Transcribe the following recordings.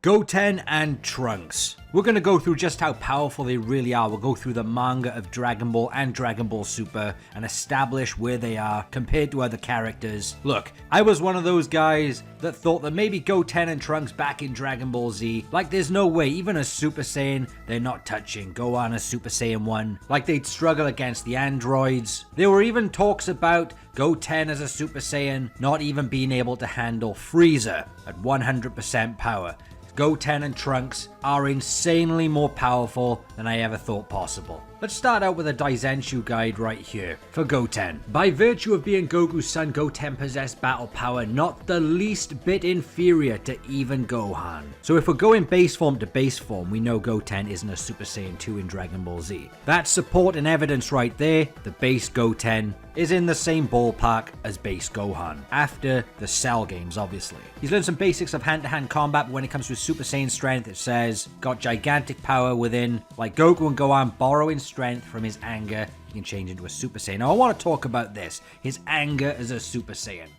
Goten and Trunks. We're going to go through just how powerful they really are. We'll go through the manga of Dragon Ball and Dragon Ball Super and establish where they are compared to other characters. Look, I was one of those guys that thought that maybe Goten and Trunks back in Dragon Ball Z, like there's no way, even as Super Saiyan, they're not touching Gohan as Super Saiyan 1. Like they'd struggle against the androids. There were even talks about Goten as a Super Saiyan not even being able to handle Frieza at 100% power. Goten and Trunks are insanely more powerful than I ever thought possible. Let's start out with a Daizenshu guide right here for Goten. By virtue of being Goku's son, Goten possessed battle power not the least bit inferior to even Gohan. So if we're going base form to base form, we know Goten isn't a Super Saiyan 2 in Dragon Ball Z. That's support and evidence right there. The base Goten is in the same ballpark as base Gohan, after the Cell games obviously. He's learned some basics of hand-to-hand combat, but when it comes to Super Saiyan strength, it says, got gigantic power within, like Goku and Gohan borrowing strength from his anger, he can change into a Super Saiyan. Now I want to talk about this, his anger as a Super Saiyan.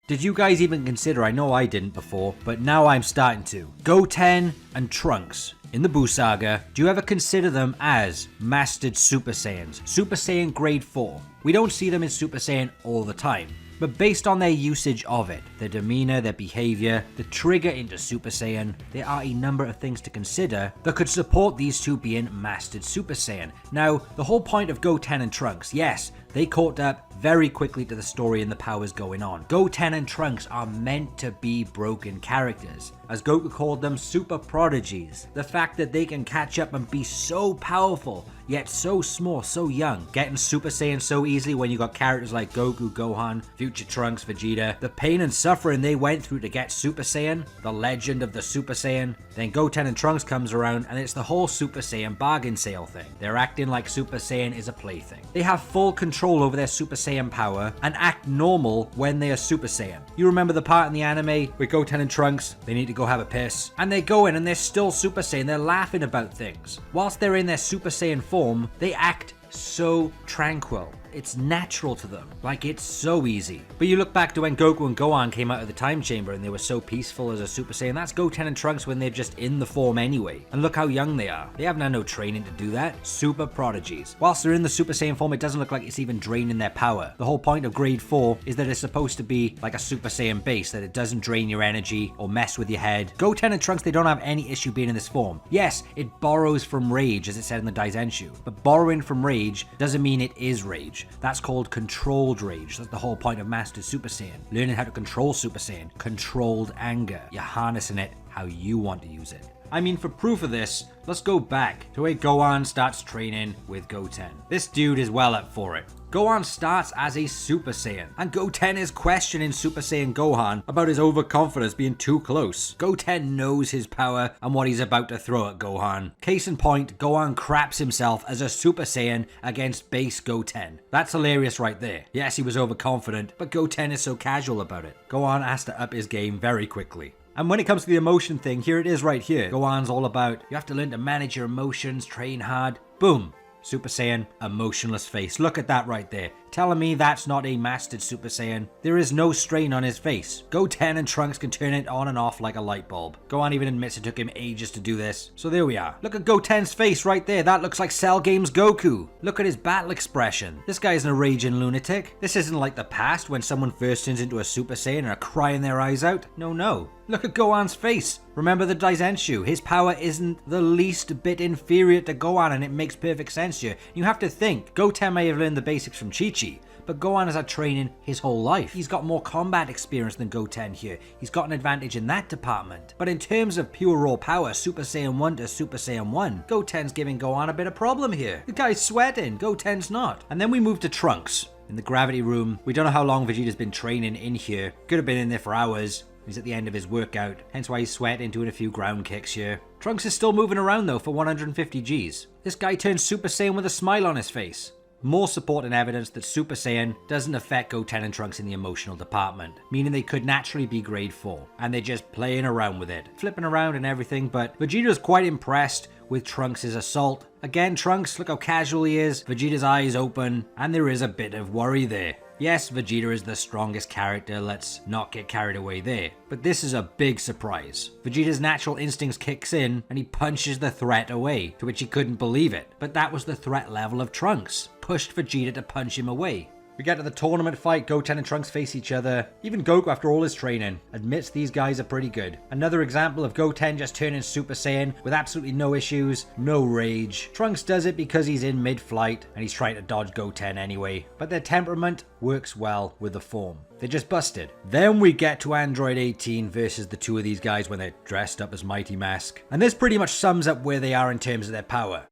Did you guys even consider, I know I didn't before, but now I'm starting to, Goten and Trunks in the Buu Saga, do you ever consider them as mastered Super Saiyans? Super Saiyan grade 4. We don't see them in Super Saiyan all the time, but based on their usage of it, their demeanor, their behavior, the trigger into Super Saiyan, there are a number of things to consider that could support these two being mastered Super Saiyan. Now, the whole point of Goten and Trunks, yes, they caught up very quickly to the story and the powers going on. Goten and Trunks are meant to be broken characters. As Goku called them, super prodigies. The fact that they can catch up and be so powerful, yet so small, so young. Getting Super Saiyan so easily when you got characters like Goku, Gohan, future Trunks, Vegeta. The pain and suffering they went through to get Super Saiyan, the legend of the Super Saiyan. Then Goten and Trunks comes around and it's the whole Super Saiyan bargain sale thing. They're acting like Super Saiyan is a plaything. They have full control over their Super Saiyan power and act normal when they are Super Saiyan. You remember the part in the anime where Goten and Trunks, they need to go have a piss, and they go in and they're still Super Saiyan, they're laughing about things. Whilst they're in their Super Saiyan form, they act so tranquil. It's natural to them, like it's so easy. But you look back to when Goku and Gohan came out of the time chamber and they were so peaceful as a Super Saiyan, that's Goten and Trunks when they're just in the form anyway. And look how young they are. They haven't had no training to do that. Super prodigies. Whilst they're in the Super Saiyan form, it doesn't look like it's even draining their power. The whole point of grade 4 is that it's supposed to be like a Super Saiyan base, that it doesn't drain your energy or mess with your head. Goten and Trunks, they don't have any issue being in this form. Yes, it borrows from rage, as it said in the Daizenshu, but borrowing from rage doesn't mean it is rage. That's called controlled rage. That's the whole point of Master Super Saiyan. Learning how to control Super Saiyan. Controlled anger. You're harnessing it how you want to use it. I mean, for proof of this, let's go back to where Gohan starts training with Goten. This dude is well up for it. Gohan starts as a Super Saiyan, and Goten is questioning Super Saiyan Gohan about his overconfidence being too close. Goten knows his power and what he's about to throw at Gohan. Case in point, Gohan craps himself as a Super Saiyan against base Goten. That's hilarious right there. Yes, he was overconfident, but Goten is so casual about it. Gohan has to up his game very quickly. And when it comes to the emotion thing, here it is right here. Gohan's all about, you have to learn to manage your emotions, train hard. Boom. Super Saiyan, emotionless face. Look at that right there. Telling me that's not a mastered Super Saiyan. There is no strain on his face. Goten and Trunks can turn it on and off like a light bulb. Gohan even admits it took him ages to do this. So there we are. Look at Goten's face right there. That looks like Cell Games Goku. Look at his battle expression. This guy's a raging lunatic. This isn't like the past when someone first turns into a Super Saiyan and are crying their eyes out. No. Look at Gohan's face. Remember the Daizenshu. His power isn't the least bit inferior to Gohan, and it makes perfect sense here. You have to think, Goten may have learned the basics from Chi-Chi, but Gohan has had training his whole life. He's got more combat experience than Goten here. He's got an advantage in that department. But in terms of pure raw power, Super Saiyan 1 to Super Saiyan 1, Goten's giving Gohan a bit of problem here. The guy's sweating, Goten's not. And then we move to Trunks. In the gravity room, we don't know how long Vegeta's been training in here. Could have been in there for hours. He's at the end of his workout, hence why he's sweating, doing a few ground kicks here. Trunks is still moving around though for 150 Gs. This guy turns Super Saiyan with a smile on his face. More support and evidence that Super Saiyan doesn't affect Goten and Trunks in the emotional department, meaning they could naturally be grade 4, and they're just playing around with it, flipping around and everything, but Vegeta's quite impressed with Trunks' assault. Again, Trunks, look how casual he is, Vegeta's eyes open, and there is a bit of worry there. Yes, Vegeta is the strongest character, let's not get carried away there. But this is a big surprise. Vegeta's natural instincts kicks in and he punches the threat away, to which he couldn't believe it. But that was the threat level of Trunks. Pushed Vegeta to punch him away. We get to the tournament fight, Goten and Trunks face each other. Even Goku, after all his training, admits these guys are pretty good. Another example of Goten just turning Super Saiyan with absolutely no issues, no rage. Trunks does it because he's in mid-flight and he's trying to dodge Goten anyway. But their temperament works well with the form. They're just busted. Then we get to Android 18 versus the two of these guys when they're dressed up as Mighty Mask. And this pretty much sums up where they are in terms of their power.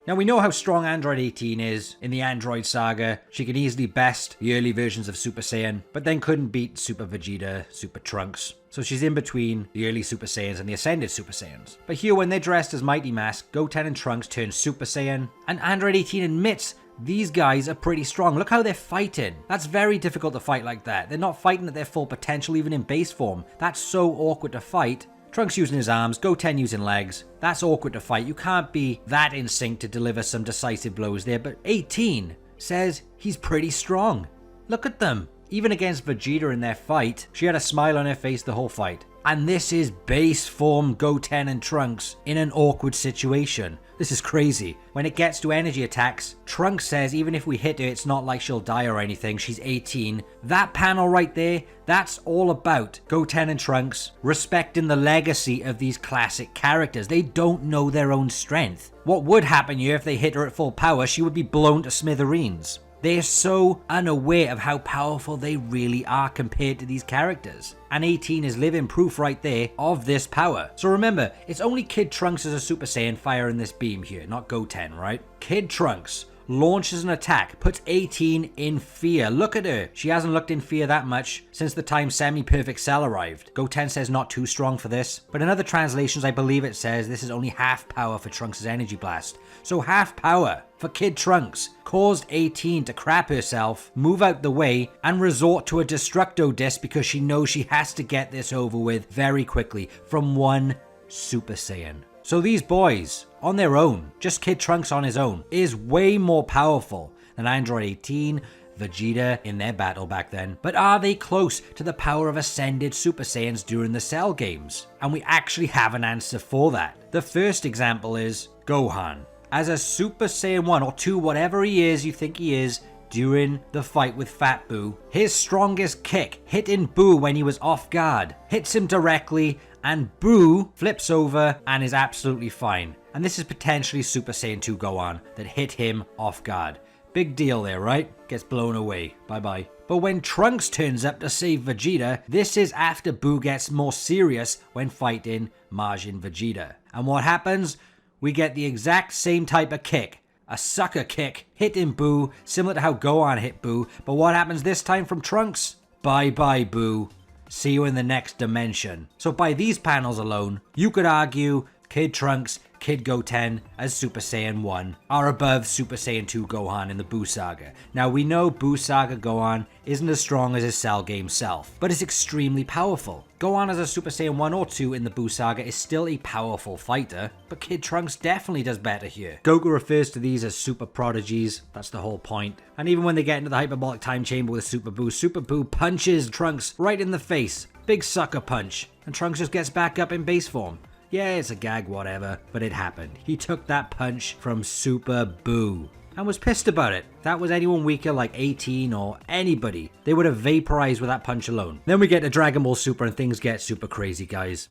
Now we know how strong Android 18 is. In the Android Saga, she could easily best the early versions of Super Saiyan, but then couldn't beat Super Vegeta, Super Trunks. So she's in between the early Super Saiyans and the Ascended Super Saiyans. But here when they're dressed as Mighty Mask, Goten and Trunks turn Super Saiyan, and Android 18 admits these guys are pretty strong. Look how they're fighting. That's very difficult to fight like that. They're not fighting at their full potential even in base form. That's so awkward to fight. Trunks using his arms, Goten using legs. That's awkward to fight. You can't be that in sync to deliver some decisive blows there, but 18 says he's pretty strong. Look at them. Even against Vegeta in their fight, she had a smile on her face the whole fight. And this is base form Goten and Trunks in an awkward situation. This is crazy. When it gets to energy attacks, Trunks says even if we hit her, it's not like she'll die or anything. She's 18. That panel right there, that's all about Goten and Trunks respecting the legacy of these classic characters. They don't know their own strength. What would happen here if they hit her at full power? She would be blown to smithereens. They're so unaware of how powerful they really are compared to these characters. And 18 is living proof right there of this power. So remember, it's only Kid Trunks as a Super Saiyan firing this beam here, not Goten, right? Kid Trunks launches an attack, puts 18 in fear. Look at her. She hasn't looked in fear that much since the time Semi-Perfect Cell arrived. Goten says not too strong for this, but in other translations I believe it says this is only half power for Trunks' energy blast. So half power for Kid Trunks caused 18 to crap herself, move out the way, and resort to a Destructo Disc because she knows she has to get this over with very quickly from one Super Saiyan. So these boys, on their own, just Kid Trunks on his own, is way more powerful than Android 18, Vegeta in their battle back then. But are they close to the power of Ascended Super Saiyans during the Cell games? And we actually have an answer for that. The first example is Gohan. As a Super Saiyan 1 or 2, whatever he is you think he is, during the fight with Fat Buu, his strongest kick, hitting Buu when he was off guard, hits him directly and Buu flips over and is absolutely fine. And this is potentially Super Saiyan 2 Gohan that hit him off guard. Big deal there, right? Gets blown away. Bye-bye. But when Trunks turns up to save Vegeta, this is after Buu gets more serious when fighting Majin Vegeta. And what happens? We get the exact same type of kick. A sucker kick hitting Buu, similar to how Gohan hit Buu. But what happens this time from Trunks? Bye-bye, Buu. See you in the next dimension. So by these panels alone, you could argue Kid Trunks, Kid Goten as Super Saiyan 1 are above Super Saiyan 2 Gohan in the Buu Saga. Now we know Buu Saga Gohan isn't as strong as his Cell game self, but is extremely powerful. Gohan as a Super Saiyan 1 or 2 in the Buu Saga is still a powerful fighter, but Kid Trunks definitely does better here. Goku refers to these as super prodigies, that's the whole point. And even when they get into the hyperbolic time chamber with Super Buu punches Trunks right in the face. Big sucker punch. And Trunks just gets back up in base form. Yeah, it's a gag, whatever, but it happened. He took that punch from Super Buu and was pissed about it. If that was anyone weaker like 18 or anybody, they would have vaporized with that punch alone. Then we get to Dragon Ball Super and things get super crazy, guys.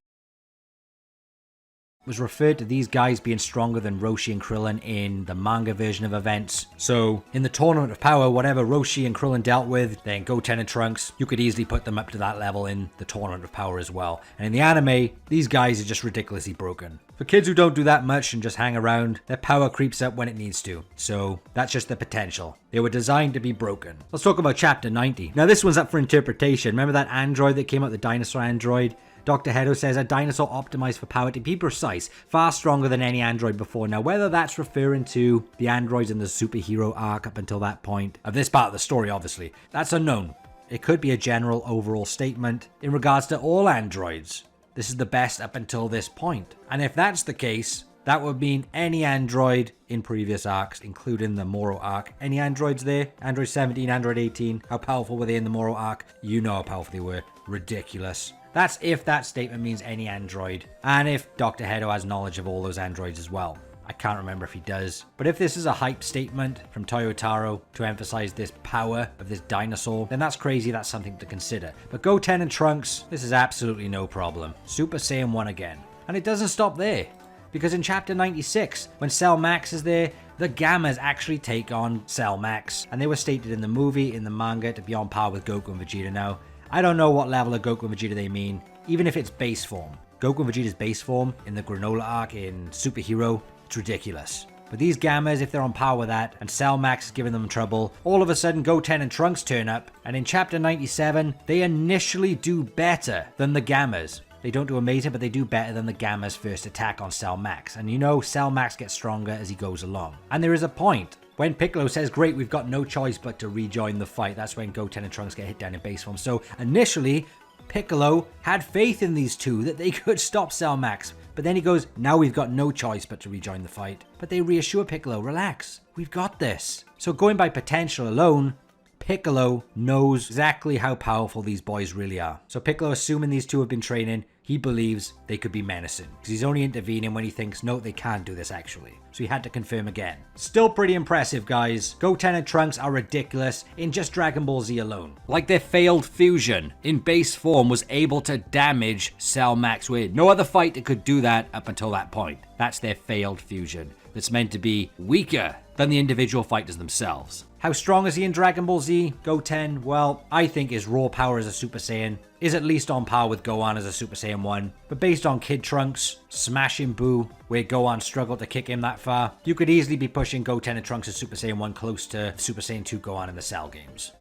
Was referred to these guys being stronger than Roshi and Krillin in the manga version of events. So, in the Tournament of Power, whatever Roshi and Krillin dealt with, then Goten and Trunks, you could easily put them up to that level in the Tournament of Power as well. And in the anime, these guys are just ridiculously broken. For kids who don't do that much and just hang around, their power creeps up when it needs to. So, that's just the potential. They were designed to be broken. Let's talk about Chapter 90. Now this one's up for interpretation. Remember that android that came out, the Dinosaur android? Dr. Hedo says a dinosaur optimized for power, to be precise, far stronger than any android before. Now, whether that's referring to the androids in the superhero arc up until that point of this part of the story, obviously, that's unknown. It could be a general overall statement in regards to all androids. This is the best up until this point. And if that's the case, That would mean any android in previous arcs, including the Moro arc. Any androids there? Android 17, Android 18. How powerful were they in the Moro arc? You know how powerful they were. Ridiculous. That's if that statement means any android. And if Dr. Hedo has knowledge of all those androids as well. I can't remember if he does. But if this is a hype statement from Toyotaro to emphasize this power of this dinosaur, then that's crazy. That's something to consider. But Goten and Trunks, this is absolutely no problem. Super Saiyan 1 again. And it doesn't stop there. Because in Chapter 96, when Cell Max is there, the Gammas actually take on Cell Max. And they were stated in the movie, in the manga, to be on par with Goku and Vegeta now. I don't know what level of Goku and Vegeta they mean, even if it's base form. Goku and Vegeta's base form in the Granola arc in Superhero, it's ridiculous. But these Gammas, if they're on par with that, and Cell Max is giving them trouble, all of a sudden Goten and Trunks turn up, and in Chapter 97, they initially do better than the Gammas. They don't do amazing, but they do better than the Gamma's first attack on Cell Max. And you know, Cell Max gets stronger as he goes along. And there is a point when Piccolo says, great, we've got no choice but to rejoin the fight. That's when Goten and Trunks get hit down in base form. So initially, Piccolo had faith in these two that they could stop Cell Max. But then he goes, now we've got no choice but to rejoin the fight. But they reassure Piccolo, relax, we've got this. So going by potential alone, Piccolo knows exactly how powerful these boys really are. So Piccolo, assuming these two have been training, he believes they could be menacing. Because he's only intervening when he thinks, no, they can't do this actually. So he had to confirm again. Still pretty impressive, guys. Goten and Trunks are ridiculous in just Dragon Ball Z alone. Like their failed fusion in base form was able to damage Cell Max with. No other fighter could do that up until that point. That's their failed fusion. That's meant to be weaker than the individual fighters themselves. How strong is he in Dragon Ball Z? Goten, well, I think his raw power as a Super Saiyan is at least on par with Gohan as a Super Saiyan 1. But based on Kid Trunks, Smashing Buu, where Gohan struggled to kick him that far, you could easily be pushing Goten and Trunks as Super Saiyan 1 close to Super Saiyan 2 Gohan in the Cell games.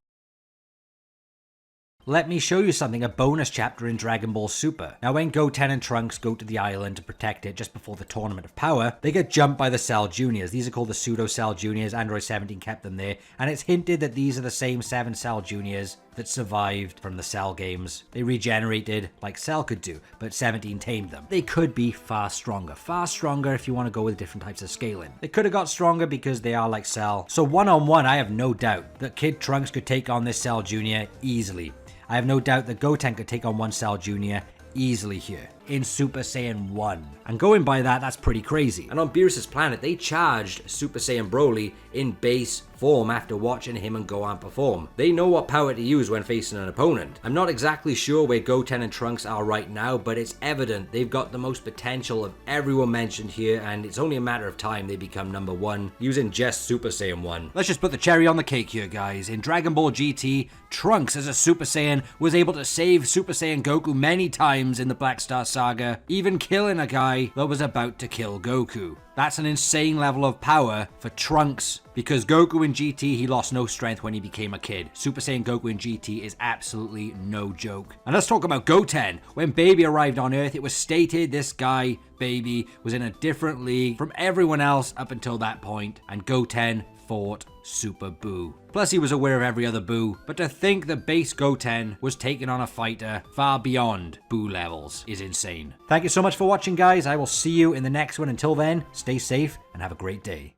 Let me show you something, a bonus chapter in Dragon Ball Super. Now when Goten and Trunks go to the island to protect it just before the Tournament of Power, they get jumped by the Cell Juniors. These are called the Pseudo Cell Juniors. Android 17 kept them there, and it's hinted that these are the same 7 Cell Juniors that survived from the Cell games. They regenerated like Cell could do, but 17 tamed them. They could be far stronger if you want to go with different types of scaling. They could have got stronger because they are like Cell. So one-on-one, I have no doubt that Kid Trunks could take on this Cell Junior easily. I have no doubt that Goten could take on one Cell Junior easily here in Super Saiyan 1. And going by that, that's pretty crazy. And on Beerus's planet, they charged Super Saiyan Broly in base form after watching him and Gohan perform. They know what power to use when facing an opponent. I'm not exactly sure where Goten and Trunks are right now, but it's evident they've got the most potential of everyone mentioned here, and it's only a matter of time they become number 1 using just Super Saiyan 1. Let's just put the cherry on the cake here, guys. In Dragon Ball GT, Trunks as a Super Saiyan was able to save Super Saiyan Goku many times in the Black Star Saga, even killing a guy that was about to kill Goku. That's an insane level of power for Trunks, because Goku in GT, he lost no strength when he became a kid. Super Saiyan Goku in GT is absolutely no joke. And let's talk about Goten. When Baby arrived on Earth, it was stated this guy, Baby, was in a different league from everyone else up until that point, and Goten fought Super Buu. Plus he was aware of every other Buu, but to think that base Goten was taking on a fighter far beyond Buu levels is insane. Thank you so much for watching, guys. I will see you in the next one. Until then, stay safe and have a great day.